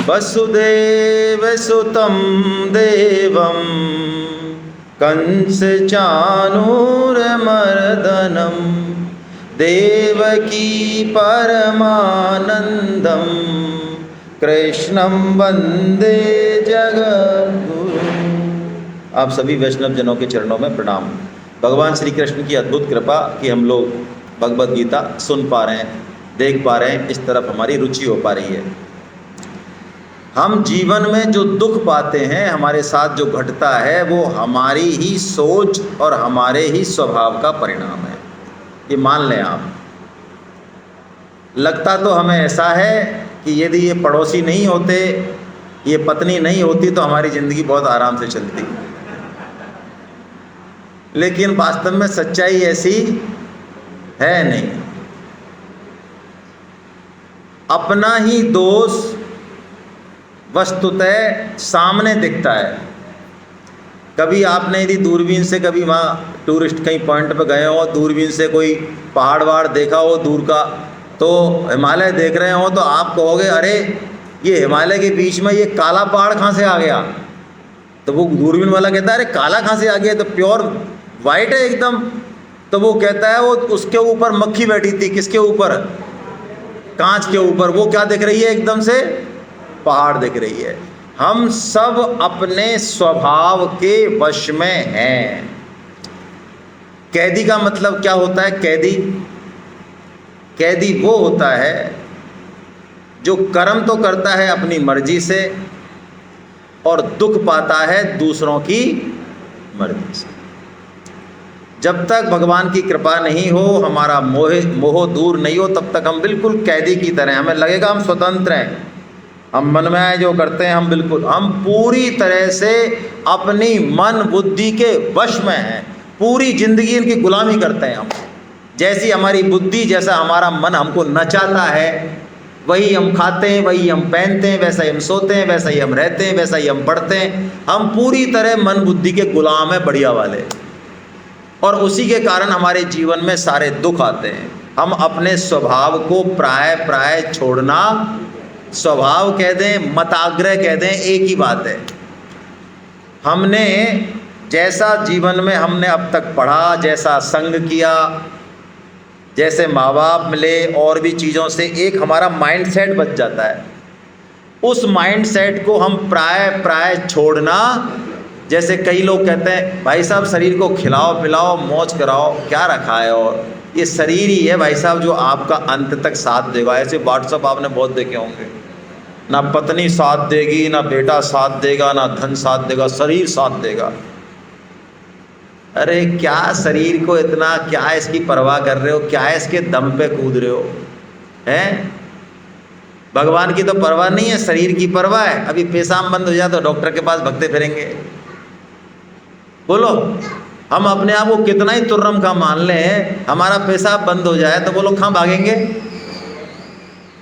वसुदेवसुतं देवं कंसचाणूरमर्दनं देवकी परमानंदं कृष्णं वंदे जगद्गुरुं। आप सभी वैष्णव जनों के चरणों में प्रणाम। भगवान श्री कृष्ण की अद्भुत कृपा कि हम लोग भगवद गीता सुन पा रहे हैं, देख पा रहे हैं, इस तरफ हमारी रुचि हो पा रही है। हम जीवन में जो दुख पाते हैं, हमारे साथ जो घटता है, वो हमारी ही सोच और हमारे ही स्वभाव का परिणाम है। ये मान लें आप। लगता तो हमें ऐसा है कि यदि ये पड़ोसी नहीं होते, ये पत्नी नहीं होती, तो हमारी ज़िंदगी बहुत आराम से चलती। लेकिन वास्तव में सच्चाई ऐसी है नहीं। अपना ही दोष वस्तुतः सामने दिखता है। कभी आपने यदि दूरबीन से कभी वहाँ टूरिस्ट कहीं पॉइंट पर गए हो, दूरबीन से कोई पहाड़ वहाड़ देखा हो दूर का, तो हिमालय देख रहे हो, तो आप कहोगे अरे ये हिमालय के बीच में ये काला पहाड़ कहाँ से आ गया। तो वो दूरबीन वाला कहता है अरे काला कहाँ से आ गया, तो प्योर वाइट है एकदम। तो वो कहता है वो उसके ऊपर मक्खी बैठी थी। किसके ऊपर? कांच के ऊपर। वो क्या दिख रही है? एकदम से पहाड़ दिख रही है। हम सब अपने स्वभाव के वश में हैं। कैदी का मतलब क्या होता है? कैदी वो होता है जो कर्म तो करता है अपनी मर्जी से और दुख पाता है दूसरों की मर्जी से। जब तक भगवान की कृपा नहीं हो, हमारा मोह दूर नहीं हो, तब तक हम बिल्कुल कैदी की तरह, हमें लगेगा हम स्वतंत्र हैं, हम मन में आए जो करते हैं, हम पूरी तरह से अपनी मन बुद्धि के वश में हैं। पूरी जिंदगी इनकी गुलामी करते हैं हम। जैसी हमारी बुद्धि, जैसा हमारा मन हमको नचाता है, वही हम खाते हैं, वही हम पहनते हैं, वैसा ही हम सोते हैं, वैसा ही हम रहते हैं, वैसा ही हम पढ़ते हैं। हम पूरी तरह मन बुद्धि के गुलाम हैं, बढ़िया वाले। और उसी के कारण हमारे जीवन में सारे दुख आते हैं। हम अपने स्वभाव को प्राय छोड़ना, स्वभाव कह दें, मताग्रह कह दें, एक ही बात है। हमने जैसा जीवन में हमने अब तक पढ़ा, जैसा संग किया, जैसे माँ बाप मिले और भी चीज़ों से एक हमारा माइंड सेट बच जाता है। उस माइंड सेट को हम प्राय छोड़ना। जैसे कई लोग कहते हैं भाई साहब शरीर को खिलाओ पिलाओ मौज कराओ, क्या रखा है, और ये शरीर ही है भाई साहब जो आपका अंत तक साथ देगा। ऐसे व्हाट्सअप आपने बहुत देखे होंगे, ना पत्नी साथ देगी, ना बेटा साथ देगा, ना धन साथ देगा, शरीर साथ देगा। अरे क्या शरीर को इतना, क्या इसकी परवाह कर रहे हो, क्या इसके दम पे कूद रहे हो हैं? भगवान की तो परवाह नहीं है, शरीर की परवाह है। अभी पेशाब बंद हो जाए तो डॉक्टर के पास भगते फिरेंगे। बोलो, हम अपने आप को कितना ही तुर्रम का मान लें, हमारा पेशाब बंद हो जाए तो बोलो कहाँ भागेंगे?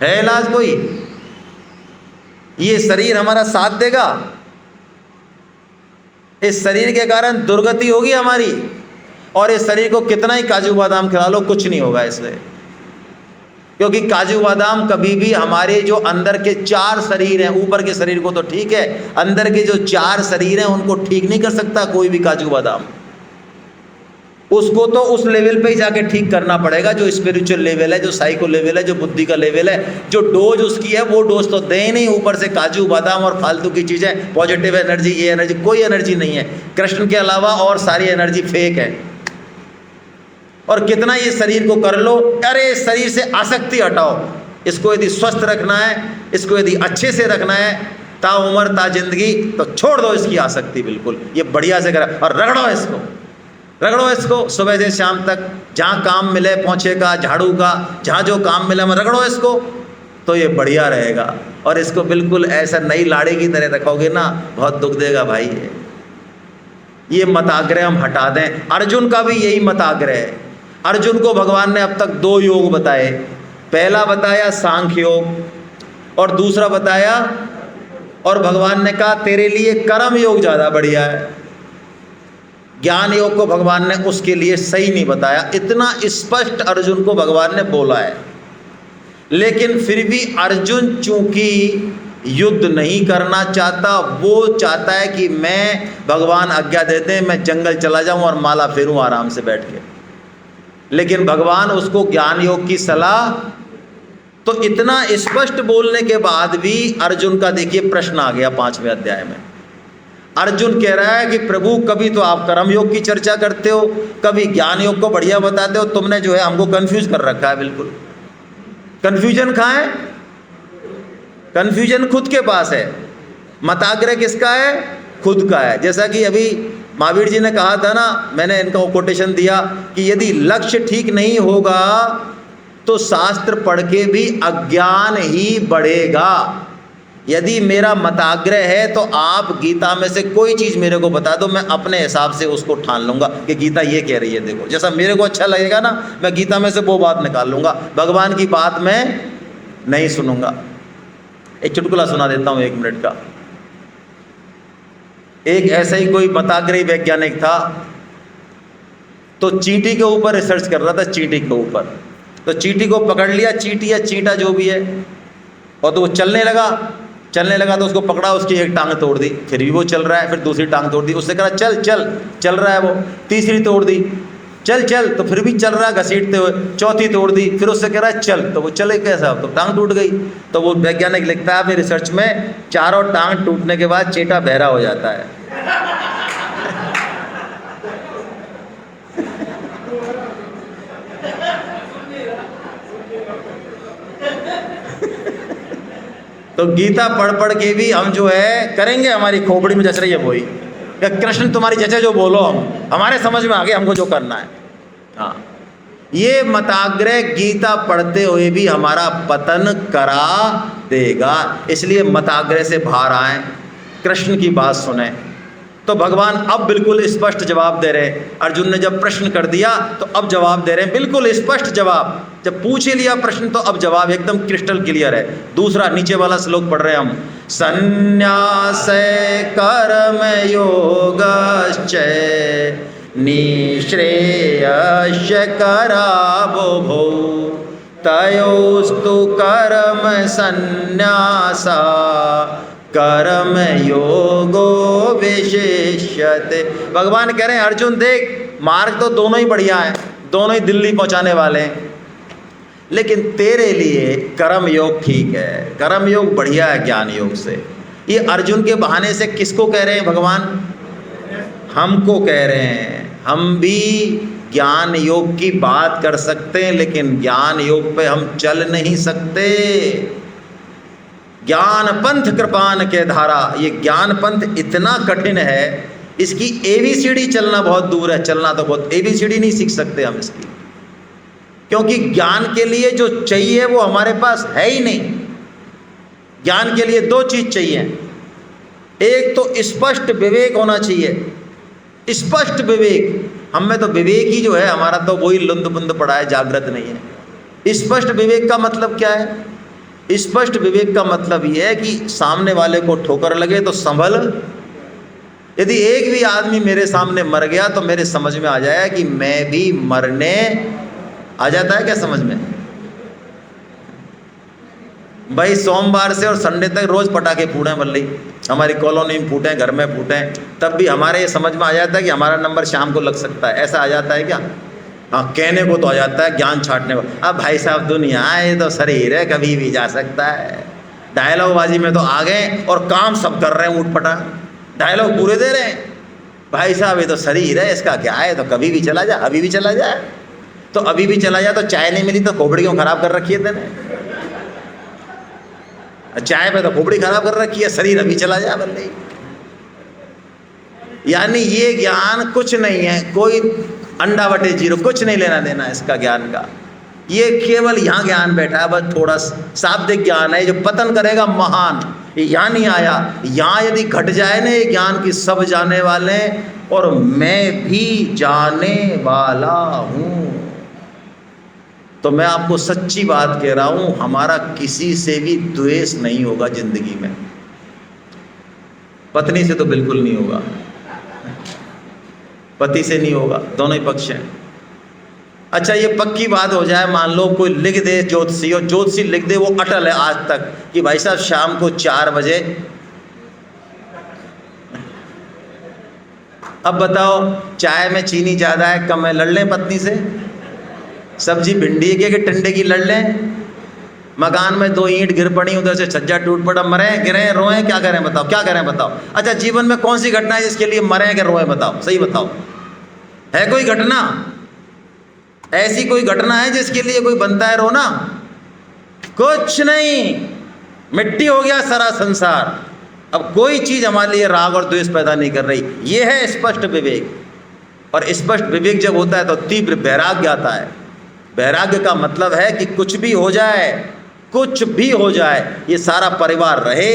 है इलाज कोई? ये शरीर हमारा साथ देगा? इस शरीर के कारण दुर्गति होगी हमारी। और इस शरीर को कितना ही काजू बादाम खिला लो, कुछ नहीं होगा इससे। क्योंकि काजू बादाम कभी भी हमारे जो अंदर के 4 शरीर हैं, ऊपर के शरीर को तो ठीक है, अंदर के जो 4 शरीर हैं उनको ठीक नहीं कर सकता कोई भी काजू बादाम। उसको तो उस लेवल पे ही जाके ठीक करना पड़ेगा जो स्पिरिचुअल लेवल है, जो साइको लेवल है, जो बुद्धि का लेवल है। जो डोज उसकी है वो डोज तो दे ही नहीं, ऊपर से काजू बादाम और फालतू की चीज़ें, पॉजिटिव एनर्जी, ये एनर्जी, कोई एनर्जी नहीं है। कृष्ण के अलावा और सारी एनर्जी फेक है। और कितना ये शरीर को कर लो, अरे शरीर से आसक्ति हटाओ। इसको यदि स्वस्थ रखना है, इसको यदि अच्छे से रखना है, ता उम्र ता जिंदगी, तो छोड़ दो इसकी आसक्ति बिल्कुल। ये बढ़िया से करा और रगड़ो इसको सुबह से शाम तक। जहाँ काम मिले, पोंछे का, झाड़ू का, जहाँ जो काम मिले में रगड़ो इसको, तो ये बढ़िया रहेगा। और इसको बिल्कुल ऐसा नई लाड़ी की तरह रखोगे ना, बहुत दुख देगा भाई। ये मताग्रह हम हटा दें। अर्जुन का भी यही मताग्रह है। अर्जुन को भगवान ने अब तक 2 योग बताए। पहला बताया सांख्य योग और दूसरा बताया, और भगवान ने कहा तेरे लिए कर्म योग ज़्यादा बढ़िया है। ज्ञान योग को भगवान ने उसके लिए सही नहीं बताया। इतना स्पष्ट अर्जुन को भगवान ने बोला है। लेकिन फिर भी अर्जुन चूंकि युद्ध नहीं करना चाहता, वो चाहता है कि मैं, भगवान आज्ञा देते हैं मैं जंगल चला जाऊं और माला फेरूं आराम से बैठ के। लेकिन भगवान उसको ज्ञान योग की सलाह, तो इतना स्पष्ट बोलने के बाद भी अर्जुन का देखिए प्रश्न आ गया 5वें अध्याय में। अर्जुन कह रहा है कि प्रभु कभी तो आप कर्म योग की चर्चा करते हो, कभी ज्ञान योग को बढ़िया बताते हो, तुमने जो है हमको कंफ्यूज कर रखा है। बिल्कुल कंफ्यूजन कहाँ है? कंफ्यूजन खुद के पास है। मताग्रह किसका है? खुद का है। जैसा कि अभी महावीर जी ने कहा था ना, मैंने इनका कोटेशन दिया कि यदि लक्ष्य ठीक नहीं होगा तो शास्त्र पढ़ के भी अज्ञान ही बढ़ेगा। यदि मेरा मताग्रह है तो आप गीता में से कोई चीज़ मेरे को बता दो, मैं अपने हिसाब से उसको ठान लूँगा कि गीता ये कह रही है। देखो जैसा मेरे को अच्छा लगेगा ना, मैं गीता में से वो बात निकाल लूँगा, भगवान की बात मैं नहीं सुनूंगा। एक चुटकुला सुना देता हूँ 1 मिनट का। एक ऐसा ही कोई मताग्रही वैज्ञानिक था, तो चींटी के ऊपर रिसर्च कर रहा था, चींटी के ऊपर। तो चींटी को पकड़ लिया, चींटी या चींटा जो भी है, और तो वो चलने लगा तो उसको पकड़ा, उसकी एक टांग तोड़ दी, फिर भी वो चल रहा है, फिर दूसरी टांग तोड़ दी, उससे कहा चल चल, चल रहा है वो, तीसरी तोड़ दी, चल चल, तो फिर भी चल रहा है घसीटते हुए, चौथी तोड़ दी, फिर उससे कह रहा है चल, तो वो चले कैसा, तो टांग टूट गई। तो वो वैज्ञानिक लिखता है अपनी रिसर्च में, चारों टांग टूटने के बाद चींटा बहरा हो जाता है। तो गीता पढ़ पढ़ के भी हम जो है करेंगे, हमारी खोपड़ी में जच रही है वही, कृष्ण तुम्हारी जचे जो बोलो, हम हमारे समझ में आ गए हमको जो करना है। हाँ, ये मताग्रह गीता पढ़ते हुए भी हमारा पतन करा देगा। इसलिए मताग्रह से बाहर आए, कृष्ण की बात सुने। तो भगवान अब बिल्कुल स्पष्ट जवाब दे रहे हैं। अर्जुन ने जब प्रश्न कर दिया तो अब जवाब दे रहे हैं, बिल्कुल स्पष्ट जवाब। जब पूछ ही लिया प्रश्न तो अब जवाब एकदम क्रिस्टल क्लियर है। दूसरा नीचे वाला श्लोक पढ़ रहे हैं हम, संन्यास कर्म योगश्च निःश्रेयस्य करावो भो तयोस्तु कर्म संन्यासा कर्म योगो विशेष्यते। भगवान कह रहे हैं अर्जुन देख, मार्ग तो दोनों ही बढ़िया है, दोनों ही दिल्ली पहुंचाने वाले हैं, लेकिन तेरे लिए कर्म योग ठीक है, कर्म योग बढ़िया है ज्ञान योग से। ये अर्जुन के बहाने से किसको कह रहे हैं भगवान? हमको कह रहे हैं। हम भी ज्ञान योग की बात कर सकते हैं, लेकिन ज्ञान योग पे हम चल नहीं सकते। ज्ञान पंथ कृपान के धारा, ये ज्ञान पंथ इतना कठिन है, इसकी ABCD चलना बहुत दूर है। चलना तो बहुत, ABCD नहीं सीख सकते हम इसकी, क्योंकि ज्ञान के लिए जो चाहिए वो हमारे पास है ही नहीं। ज्ञान के लिए 2 चीज चाहिए, एक तो स्पष्ट विवेक होना चाहिए, स्पष्ट विवेक। हम में तो विवेक ही जो है हमारा तो वही लुंद बुंद पड़ा है, जागृत नहीं है। स्पष्ट विवेक का मतलब क्या है? स्पष्ट विवेक का मतलब ये है कि सामने वाले को ठोकर लगे तो संभल। यदि एक भी आदमी मेरे सामने मर गया तो मेरे समझ में आ जाए कि मैं भी मरने, आ जाता है क्या समझ में? भाई सोमवार से और संडे तक रोज पटाखे फूटे मल्ली, हमारी कॉलोनी में फूटे, घर में फूटे, तब भी हमारे ये समझ में आ जाता है कि हमारा नंबर शाम को लग सकता है। ऐसा आ जाता है क्या? हाँ, कहने को तो आ जाता है, ज्ञान छाटने को। अब भाई साहब दुनिया ये तो शरीर है, कभी भी जा सकता है। डायलॉग बाजी में तो आ गए और काम सब कर रहे हैं, उठपटा डायलॉग पूरे दे रहे हैं। भाई साहब ये तो शरीर है, इसका क्या है, तो कभी भी चला जाए, अभी भी चला जाए। तो अभी भी चला जाए तो चाय नहीं मिली तो खोपड़ी क्यों खराब कर रखी है तेने? चाय पे तो खोपड़ी खराब कर रखी है, शरीर अभी चला जाए बल्ले। यानी ये ज्ञान कुछ नहीं है, कोई अंडा बटे जीरो, कुछ नहीं लेना देना इसका ज्ञान का। ये केवल यहाँ ज्ञान बैठा है, बस थोड़ा शाब्दिक ज्ञान है जो पतन करेगा महान। ये यहाँ नहीं आया। यहाँ यदि घट जाए ना ये ज्ञान की सब जाने वाले और मैं भी जाने वाला हूँ, तो मैं आपको सच्ची बात कह रहा हूँ, हमारा किसी से भी द्वेष नहीं होगा जिंदगी में। पत्नी से तो बिल्कुल नहीं होगा, पति से नहीं होगा, दोनों ही पक्ष हैं। अच्छा ये पक्की बात हो जाए, मान लो कोई लिख दे ज्योतिषी, और ज्योतिषी लिख दे, वो अटल है आज तक कि भाई साहब शाम को 4 बजे। अब बताओ चाय में चीनी ज़्यादा है कम है, लड़ लें पत्नी से? सब्जी भिंडी के टंडे की लड़ लें? मकान में 2 ईंट गिर पड़ी, उधर से छज्जा टूट पड़ा, मरे गिरे रोएं, क्या करें बताओ? क्या करें बताओ? अच्छा जीवन में कौन सी घटना है जिसके लिए मरे कि रोएं? बताओ, सही बताओ, है कोई घटना ऐसी? कोई घटना है जिसके लिए कोई बनता है रोना? कुछ नहीं, मिट्टी हो गया सारा संसार। अब कोई चीज हमारे लिए राग और द्वेष पैदा नहीं कर रही। ये है स्पष्ट विवेक, और स्पष्ट विवेक जब होता है तो तीव्र वैराग्य आता है। वैराग्य का मतलब है कि कुछ भी हो जाए, कुछ भी हो जाए, ये सारा परिवार रहे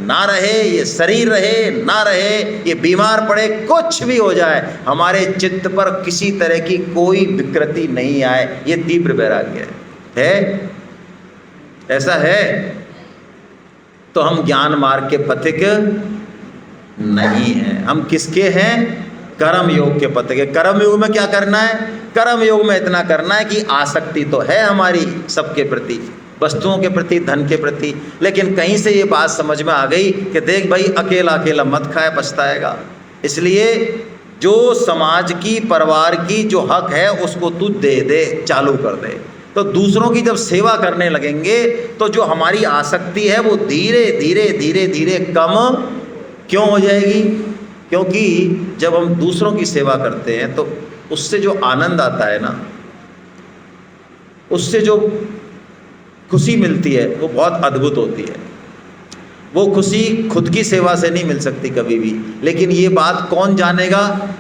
ना रहे, ये शरीर रहे ना रहे, ये बीमार पड़े, कुछ भी हो जाए, हमारे चित्त पर किसी तरह की कोई विकृति नहीं आए, ये तीव्र वैराग्य है। ऐसा है तो हम ज्ञान मार्ग के पथिक नहीं हैं। हम किसके हैं? कर्म योग के पथिक है। कर्म योग में क्या करना है? कर्म योग में इतना करना है कि आसक्ति तो है हमारी सबके प्रति, वस्तुओं के प्रति, धन के प्रति, लेकिन कहीं से ये बात समझ में आ गई कि देख भाई अकेला अकेला मत खाए, पछताएगा। इसलिए जो समाज की, परिवार की जो हक है उसको तू दे दे, चालू कर दे। तो दूसरों की जब सेवा करने लगेंगे तो जो हमारी आसक्ति है वो धीरे धीरे धीरे धीरे कम क्यों हो जाएगी? क्योंकि जब हम दूसरों की सेवा करते हैं तो उससे जो आनंद आता है ना, उससे जो खुशी मिलती है वो बहुत अद्भुत होती है। वो खुशी खुद की सेवा से नहीं मिल सकती कभी भी। लेकिन ये बात कौन जानेगा?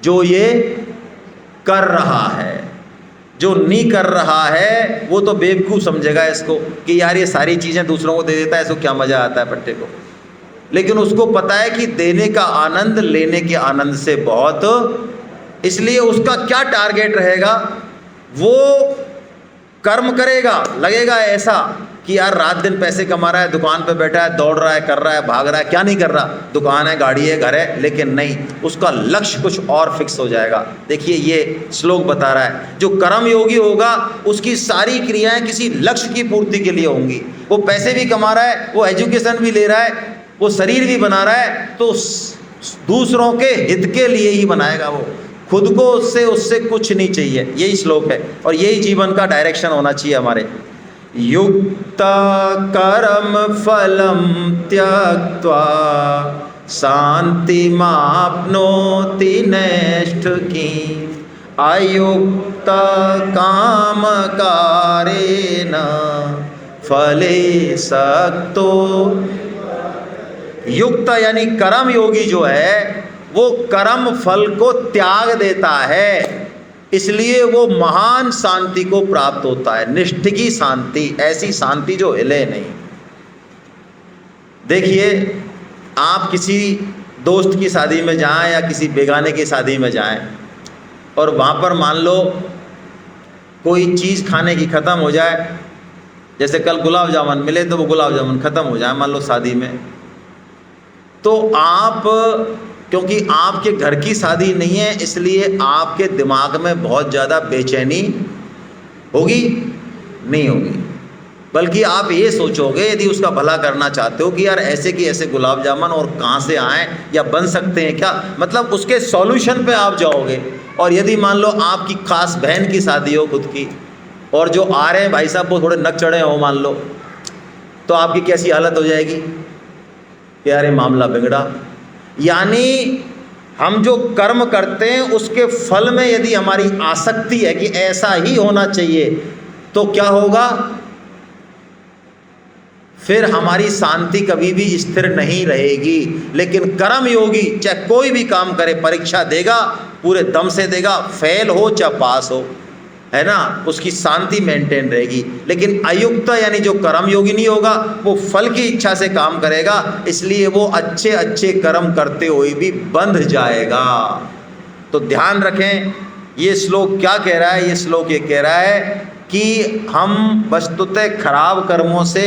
जो ये कर रहा है। जो नहीं कर रहा है वो तो बेवकूफ़ समझेगा इसको कि यार ये सारी चीज़ें दूसरों को दे देता है, इसको क्या मज़ा आता है पट्टे को। लेकिन उसको पता है कि देने का आनंद लेने के आनंद से बहुत, इसलिए उसका क्या टारगेट रहेगा? वो कर्म करेगा, लगेगा ऐसा कि यार रात दिन पैसे कमा रहा है, दुकान पे बैठा है, दौड़ रहा है, कर रहा है, भाग रहा है, क्या नहीं कर रहा? दुकान है, गाड़ी है, घर है, लेकिन नहीं, उसका लक्ष्य कुछ और फिक्स हो जाएगा। देखिए ये श्लोक बता रहा है, जो कर्म योगी होगा उसकी सारी क्रियाएं किसी लक्ष्य की पूर्ति के लिए होंगी। वो पैसे भी कमा रहा है, वो एजुकेशन भी ले रहा है, वो शरीर भी बना रहा है, तो दूसरों के हित के लिए ही बनाएगा। वो खुद को उससे कुछ नहीं चाहिए। यही श्लोक है और यही जीवन का डायरेक्शन होना चाहिए हमारे। युक्त कर्म फलम त्यक्त्वा शांति माप्नोति नैष्ठ की अयुक्त काम कारेण फले सक्तो। युक्त यानी कर्म योगी जो है वो कर्म फल को त्याग देता है, इसलिए वो महान शांति को प्राप्त होता है। निष्ठ की शांति, ऐसी शांति जो हिले नहीं। देखिए आप किसी दोस्त की शादी में जाएं या किसी बेगाने की शादी में जाएं और वहाँ पर मान लो कोई चीज़ खाने की ख़त्म हो जाए, जैसे कल गुलाब जामुन मिले तो वो गुलाब जामुन ख़त्म हो जाए मान लो शादी में, तो आप, क्योंकि आपके घर की शादी नहीं है इसलिए आपके दिमाग में बहुत ज़्यादा बेचैनी होगी? नहीं होगी, बल्कि आप ये सोचोगे यदि उसका भला करना चाहते हो कि यार ऐसे कि ऐसे गुलाब जामुन और कहाँ से आए या बन सकते हैं क्या, मतलब उसके सॉल्यूशन पे आप जाओगे। और यदि मान लो आपकी खास बहन की शादी हो खुद की, और जो आ रहे हैं भाई साहब वो थोड़े नक चढ़े हो मान लो, तो आपकी कैसी हालत हो जाएगी? यार ये मामला बिगड़ा। यानी हम जो कर्म करते हैं उसके फल में यदि हमारी आसक्ति है कि ऐसा ही होना चाहिए तो क्या होगा? फिर हमारी शांति कभी भी स्थिर नहीं रहेगी। लेकिन कर्म योगी चाहे कोई भी काम करे, परीक्षा देगा, पूरे दम से देगा, फेल हो चाहे पास हो, है ना, उसकी शांति मेंटेन रहेगी। लेकिन अयुक्त यानी जो कर्म योगी नहीं होगा वो फल की इच्छा से काम करेगा, इसलिए वो अच्छे अच्छे कर्म करते हुए भी बंध जाएगा। तो ध्यान रखें ये श्लोक क्या कह रहा है। ये श्लोक ये कह रहा है कि हम वस्तुतः खराब कर्मों से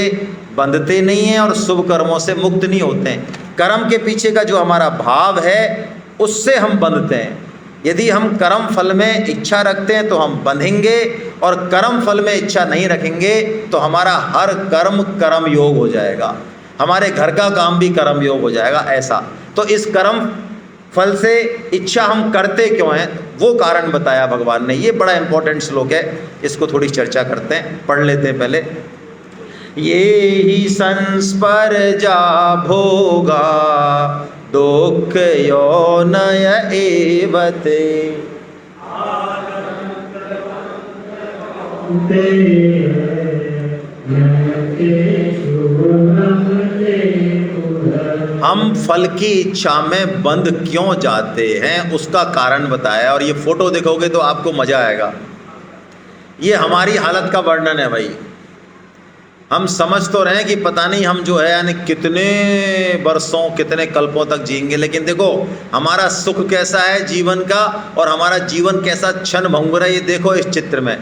बंधते नहीं हैं और शुभ कर्मों से मुक्त नहीं होते हैं। कर्म के पीछे का जो हमारा भाव है उससे हम बंधते हैं। यदि हम कर्म फल में इच्छा रखते हैं तो हम बंधेंगे, और कर्म फल में इच्छा नहीं रखेंगे तो हमारा हर कर्म कर्म योग हो जाएगा, हमारे घर का काम भी कर्म योग हो जाएगा। ऐसा तो इस कर्म फल से इच्छा हम करते क्यों हैं, वो कारण बताया भगवान ने। ये बड़ा इंपॉर्टेंट श्लोक है, इसको थोड़ी चर्चा करते हैं, पढ़ लेते हैं पहले। ये ही संस्पर्जा भोगा दुख योनय एवते, हम फल की इच्छा में बंध क्यों जाते हैं उसका कारण बताया। और ये फोटो देखोगे तो आपको मजा आएगा। ये हमारी हालत का वर्णन है भाई। हम समझ तो रहे हैं कि पता नहीं हम जो है यानी कितने वर्षों कितने कल्पों तक जिएंगे, लेकिन देखो हमारा सुख कैसा है जीवन का, और हमारा जीवन कैसा क्षण भंगुर है। ये देखो इस चित्र में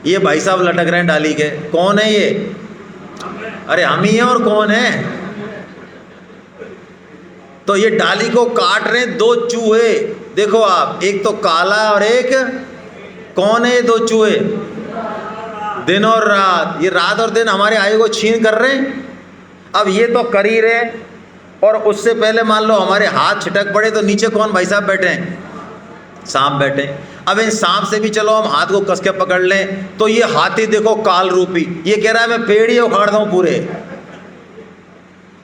ये भाई साहब लटक रहे हैं डाली के, कौन है ये? अरे हम ही हैं, और कौन है? तो ये डाली को काट रहे दो चूहे, देखो आप, एक तो काला और एक कौन है? दो चूहे, दिन और रात। ये रात और दिन हमारे आयु को छीन कर रहे हैं। अब ये तो कर ही रहे, और उससे पहले मान लो हमारे हाथ छिटक पड़े तो नीचे कौन भाई साहब बैठे हैं? सांप बैठे। अब इन सांप से भी चलो हम हाथ को कस के पकड़ लें तो ये हाथी देखो काल रूपी, ये कह रहा है मैं पेड़ ही उखाड़ दूं पूरे।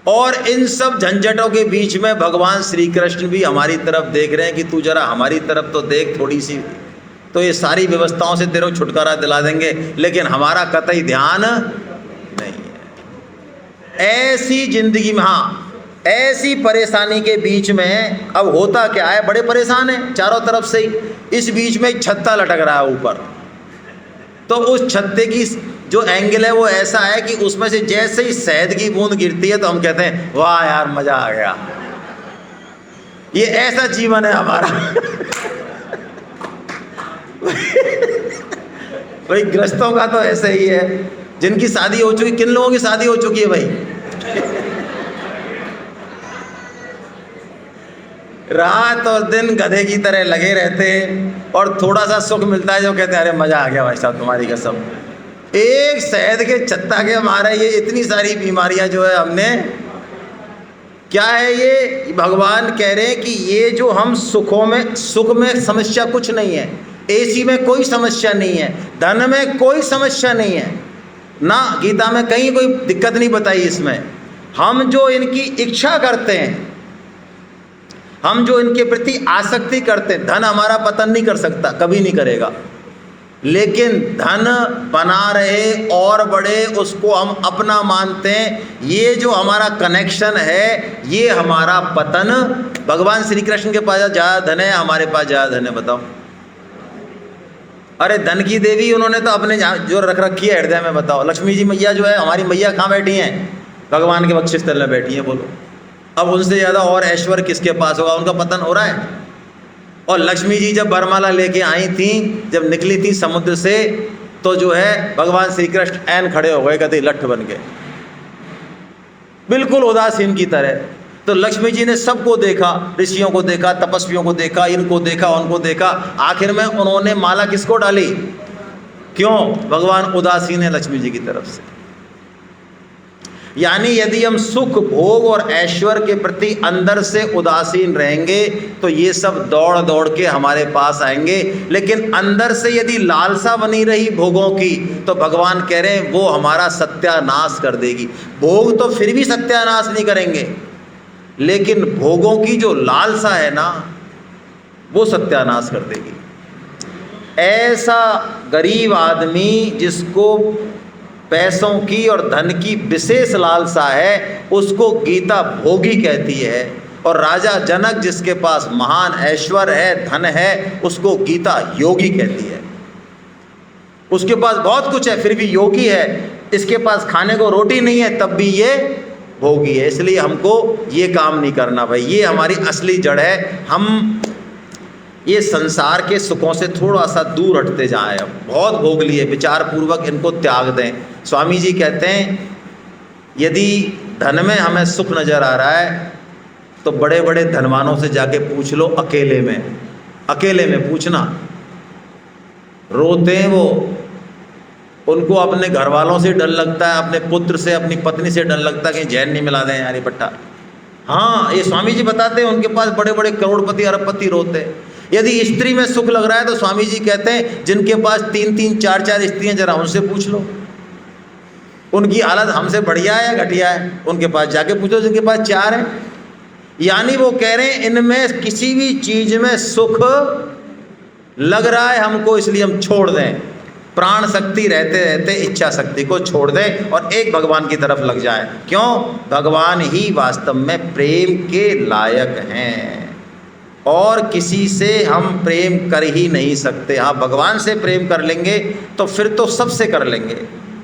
और इन सब झंझटों के बीच में भगवान श्री कृष्ण भी हमारी तरफ देख रहे हैं कि तू जरा हमारी तरफ तो देख थोड़ी सी, तो ये सारी व्यवस्थाओं से तेरे को छुटकारा दिला देंगे, लेकिन हमारा कतई ध्यान नहीं है। ऐसी जिंदगी में, हाँ, ऐसी परेशानी के बीच में अब होता क्या है, बड़े परेशान हैं चारों तरफ से ही। इस बीच में एक छत्ता लटक रहा है ऊपर, तो उस छत्ते की जो एंगल है वो ऐसा है कि उसमें से जैसे ही शहद की बूंद गिरती है तो हम कहते हैं वाह यार मजा आ गया। ये ऐसा जीवन है हमारा। भाई गृहस्थों का तो ऐसे ही है, जिनकी शादी हो चुकी, किन लोगों की शादी हो चुकी है भाई? रात और दिन गधे की तरह लगे रहते हैं, और थोड़ा सा सुख मिलता है जो कहते हैं अरे मजा आ गया भाई साहब तुम्हारी कसम। एक शहद के छत्ता के मारे ये इतनी सारी बीमारियां जो है हमने, क्या है ये? भगवान कह रहे हैं कि ये जो हम सुख में समस्या कुछ नहीं है, एसी में कोई समस्या नहीं है, धन में कोई समस्या नहीं है ना, गीता में कहीं कोई दिक्कत नहीं बताई इसमें। हम जो इनकी इच्छा करते हैं, हम जो इनके प्रति आसक्ति करते हैं, धन हमारा पतन नहीं कर सकता, कभी नहीं करेगा, लेकिन धन बना रहे और बढ़े उसको हम अपना मानते हैं। ये जो हमारा कनेक्शन है ये हमारा पतन। भगवान श्री कृष्ण के पास ज़्यादा धन है, हमारे पास ज़्यादा धन है, बताओ? अरे धन की देवी उन्होंने तो अपने जो रख रखी है हृदय में, बताओ? लक्ष्मी जी मैया जो है हमारी मैया कहाँ बैठी हैं? भगवान के बख्शिश स्थल में बैठी हैं, बोलो। अब उनसे ज़्यादा और ऐश्वर्य किसके पास होगा? उनका पतन हो रहा है। और लक्ष्मी जी जब वरमाला लेके आई थी, जब निकली थी समुद्र से, तो जो है भगवान श्री कृष्ण ऐन खड़े हो गए, कहते लठ बन के, बिल्कुल उदासीन की तरह। तो लक्ष्मी जी ने सबको देखा, ऋषियों को देखा, तपस्वियों को देखा, इनको देखा, उनको देखा, आखिर में उन्होंने माला किसको डाली? क्यों? भगवान उदासीन है लक्ष्मी जी की तरफ से। यानी यदि हम सुख भोग और ऐश्वर्य के प्रति अंदर से उदासीन रहेंगे तो ये सब दौड़ दौड़ के हमारे पास आएंगे, लेकिन अंदर से यदि लालसा बनी रही भोगों की तो भगवान कह रहे हैं वो हमारा सत्यानाश कर देगी। भोग तो फिर भी सत्यानाश नहीं करेंगे, लेकिन भोगों की जो लालसा है ना वो सत्यानाश कर देगी। ऐसा गरीब आदमी जिसको पैसों की और धन की विशेष लालसा है उसको गीता भोगी कहती है, और राजा जनक जिसके पास महान ऐश्वर्य है, धन है, उसको गीता योगी कहती है। उसके पास बहुत कुछ है फिर भी योगी है, इसके पास खाने को रोटी नहीं है तब भी ये भोगी है। इसलिए हमको ये काम नहीं करना भाई, ये हमारी असली जड़ है। हम ये संसार के सुखों से थोड़ा सा दूर हटते जाएं। अब बहुत भोग लिए, विचार पूर्वक इनको त्याग दें। स्वामी जी कहते हैं यदि धन में हमें सुख नज़र आ रहा है तो बड़े बड़े धनवानों से जाके पूछ लो अकेले में, अकेले में पूछना। रोते हैं वो, उनको अपने घर वालों से डर लगता है, अपने पुत्र से, अपनी पत्नी से डर लगता है कि जहन नहीं मिला दें यार ये पट्टा। हाँ, ये स्वामी जी बताते हैं, उनके पास बड़े बड़े करोड़पति अरबपति रोते हैं। यदि स्त्री में सुख लग रहा है तो स्वामी जी कहते हैं जिनके पास 3-3 4-4 स्त्रियां, जरा उनसे पूछ लो उनकी हालत हमसे बढ़िया है या घटिया है, उनके पास जाके पूछो जिनके पास 4 है। यानी वो कह रहे हैं इनमें किसी भी चीज में सुख लग रहा है हमको, इसलिए हम छोड़ दें, प्राण शक्ति रहते रहते इच्छा शक्ति को छोड़ दें और एक भगवान की तरफ लग जाएं। क्यों? भगवान ही वास्तव में प्रेम के लायक हैं और किसी से हम प्रेम कर ही नहीं सकते। हाँ, भगवान से प्रेम कर लेंगे तो फिर तो सबसे कर लेंगे,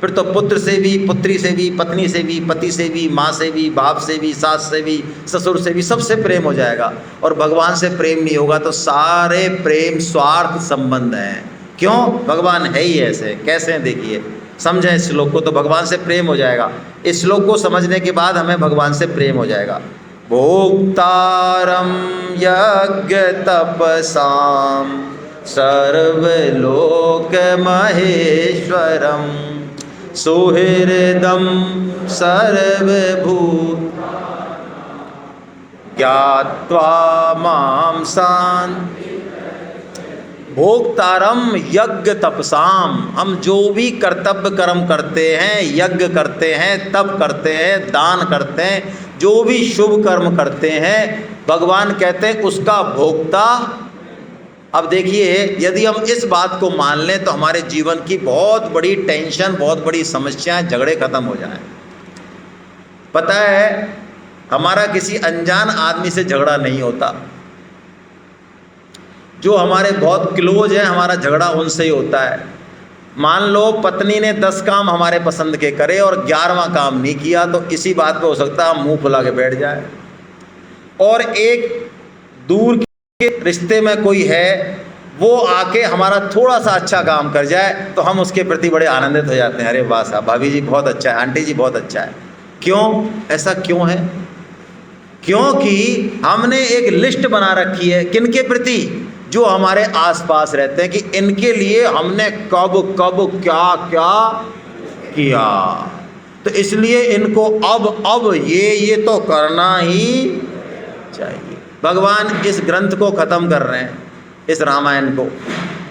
फिर तो पुत्र से भी, पुत्री से भी, पत्नी से भी, पति से भी, माँ से भी, बाप से भी, सास से भी, ससुर से भी, सबसे प्रेम हो जाएगा। और भगवान से प्रेम नहीं होगा तो सारे प्रेम स्वार्थ संबंध हैं। क्यों? भगवान है ही ऐसे। कैसे हैं देखिए, समझें इस श्लोक को तो भगवान से प्रेम हो जाएगा। इस श्लोक को समझने के बाद हमें भगवान से प्रेम हो जाएगा। भोक्तारं यज्ञ तपसां सर्वलोक महेश्वरं सुहृदं सर्वभूत ज्ञात्वा मां सान। भोक्तारम यज्ञ तपसाम, हम जो भी कर्तव्य कर्म करते हैं, यज्ञ करते हैं, तप करते हैं, दान करते हैं, जो भी शुभ कर्म करते हैं, भगवान कहते हैं उसका भोक्ता। अब देखिए, यदि हम इस बात को मान लें तो हमारे जीवन की बहुत बड़ी टेंशन, बहुत बड़ी समस्याएं, झगड़े खत्म हो जाएं। पता है, हमारा किसी अनजान आदमी से झगड़ा नहीं होता, जो हमारे बहुत क्लोज हैं हमारा झगड़ा उनसे ही होता है। मान लो पत्नी ने 10 काम हमारे पसंद के करे और 11वां काम नहीं किया, तो इसी बात पे हो सकता है हम मुंह फुला के बैठ जाए। और एक दूर के रिश्ते में कोई है, वो आके हमारा थोड़ा सा अच्छा काम कर जाए तो हम उसके प्रति बड़े आनंदित हो जाते हैं। अरे वाह साहब, भाभी जी बहुत अच्छा है, आंटी जी बहुत अच्छा है। क्यों? ऐसा क्यों है? क्योंकि हमने एक लिस्ट बना रखी है किनके प्रति? जो हमारे आसपास रहते हैं, कि इनके लिए हमने कब कब क्या क्या किया, तो इसलिए इनको अब ये तो करना ही चाहिए। भगवान इस ग्रंथ को खत्म कर रहे हैं, इस रामायण को।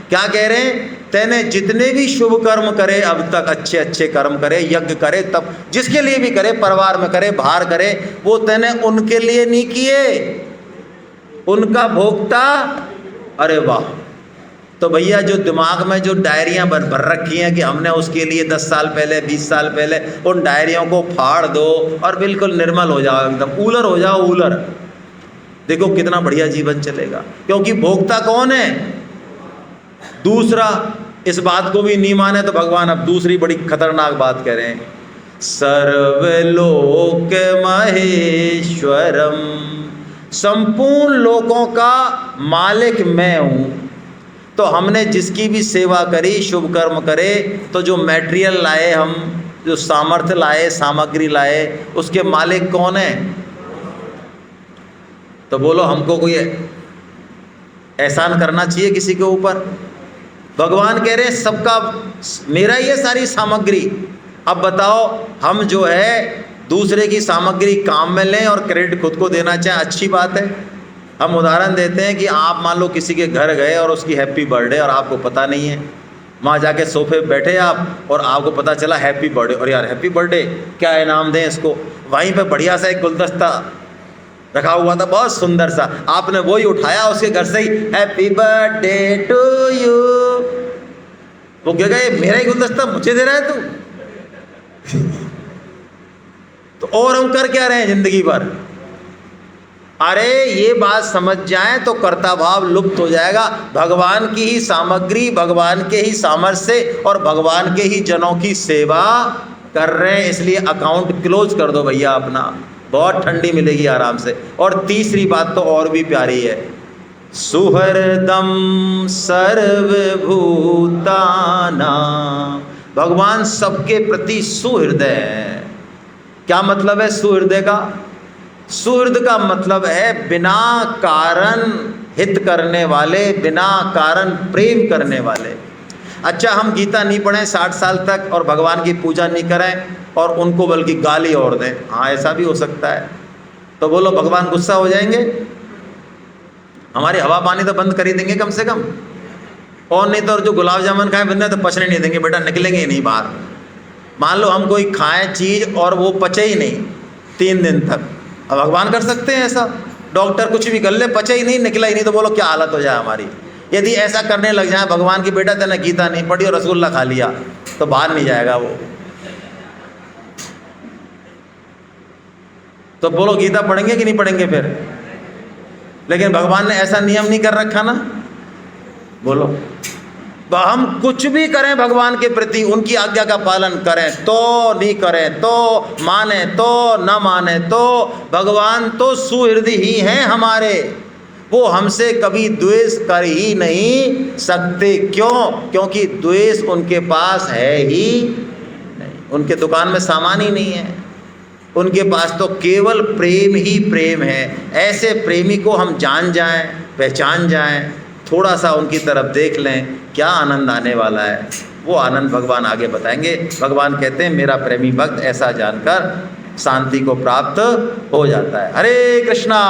क्या कह रहे हैं? तैने जितने भी शुभ कर्म करे अब तक, अच्छे अच्छे कर्म करे, यज्ञ करे, तब जिसके लिए भी करे, परिवार में करे, बाहर करे, वो तैने उनके लिए नहीं किए, उनका भोक्ता। अरे वाह! तो भैया जो दिमाग में जो डायरियां भर रखी हैं कि हमने उसके लिए 10 साल पहले, 20 साल पहले, उन डायरियों को फाड़ दो और बिल्कुल निर्मल हो जाओ, एकदम ऊलर हो जाओ, ऊलर। देखो कितना बढ़िया जीवन चलेगा। क्योंकि भोक्ता कौन है? दूसरा। इस बात को भी नहीं माने तो भगवान अब दूसरी बड़ी खतरनाक बात कह रहे हैं, सर्वलोक महेश्वरम, संपूर्ण लोकों का मालिक मैं हूं। तो हमने जिसकी भी सेवा करी, शुभ कर्म करे, तो जो मटेरियल लाए हम, जो सामर्थ्य लाए, सामग्री लाए, उसके मालिक कौन है? तो बोलो, हमको कोई एहसान करना चाहिए किसी के ऊपर? भगवान कह रहे हैं सबका मेरा ही है सारी सामग्री। अब बताओ, हम जो है दूसरे की सामग्री काम में लें और क्रेडिट खुद को देना चाहें, अच्छी बात है? हम उदाहरण देते हैं कि आप मान लो किसी के घर गए और उसकी हैप्पी बर्थडे और आपको पता नहीं है, वहाँ जाके सोफे बैठे आप और आपको पता चला हैप्पी बर्थडे, और यार हैप्पी बर्थडे, क्या इनाम दें इसको? वहीं पे बढ़िया सा एक गुलदस्ता रखा हुआ था, बहुत सुंदर सा, आपने वही उठाया, उसके घर से ही हैप्पी बर्थडे टू यू। वो क्या कहे, मेरा ही गुलदस्ता मुझे दे रहा है तू? तो और हम कर क्या रहे हैं जिंदगी भर? अरे ये बात समझ जाएं तो कर्ता भाव लुप्त हो जाएगा। भगवान की ही सामग्री, भगवान के ही सामर्थ्य से और भगवान के ही जनों की सेवा कर रहे हैं, इसलिए अकाउंट क्लोज कर दो भैया अपना, बहुत ठंडी मिलेगी आराम से। और तीसरी बात तो और भी प्यारी है, सुहृदम सर्वभूतानां, भगवान सबके प्रति सुहृदय है। क्या मतलब है सुहृदय का? सुहृद का मतलब है बिना कारण हित करने वाले, बिना कारण प्रेम करने वाले। अच्छा, हम गीता नहीं पढ़ें 60 साल तक और भगवान की पूजा नहीं करें और उनको बल्कि गाली और दें, हाँ ऐसा भी हो सकता है। तो बोलो भगवान गुस्सा हो जाएंगे? हमारी हवा पानी तो बंद कर ही देंगे कम से कम। और नहीं तो और जो गुलाब जामुन खाए बंदे तो पचने नहीं देंगे, बेटा निकलेंगे ही नहीं बाहर। मान लो हम कोई खाएं चीज़ और वो पचे ही नहीं 3 दिन तक, अब भगवान कर सकते हैं ऐसा? डॉक्टर कुछ भी कर ले, पचे ही नहीं, निकला ही नहीं, तो बोलो क्या हालत हो जाए हमारी। यदि ऐसा करने लग जाए भगवान की, बेटा तेने गीता नहीं पढ़ी और रसगुल्ला खा लिया, तो बाहर नहीं जाएगा वो। तो बोलो गीता पढ़ेंगे कि नहीं पढ़ेंगे फिर? लेकिन भगवान ने ऐसा नियम नहीं कर रखा ना। बोलो, हम कुछ भी करें भगवान के प्रति, उनकी आज्ञा का पालन करें तो, नहीं करें तो, माने तो, न माने तो, भगवान तो सुहृदय ही हैं हमारे। वो हमसे कभी द्वेष कर ही नहीं सकते। क्यों? क्योंकि द्वेष उनके पास है ही नहीं, उनके दुकान में सामान ही नहीं है। उनके पास तो केवल प्रेम ही प्रेम है। ऐसे प्रेमी को हम जान जाएं, पहचान जाएं, थोड़ा सा उनकी तरफ देख लें, क्या आनंद आने वाला है, वो आनंद भगवान आगे बताएंगे। भगवान कहते हैं मेरा प्रेमी भक्त ऐसा जानकर शांति को प्राप्त हो जाता है। हरे कृष्णा।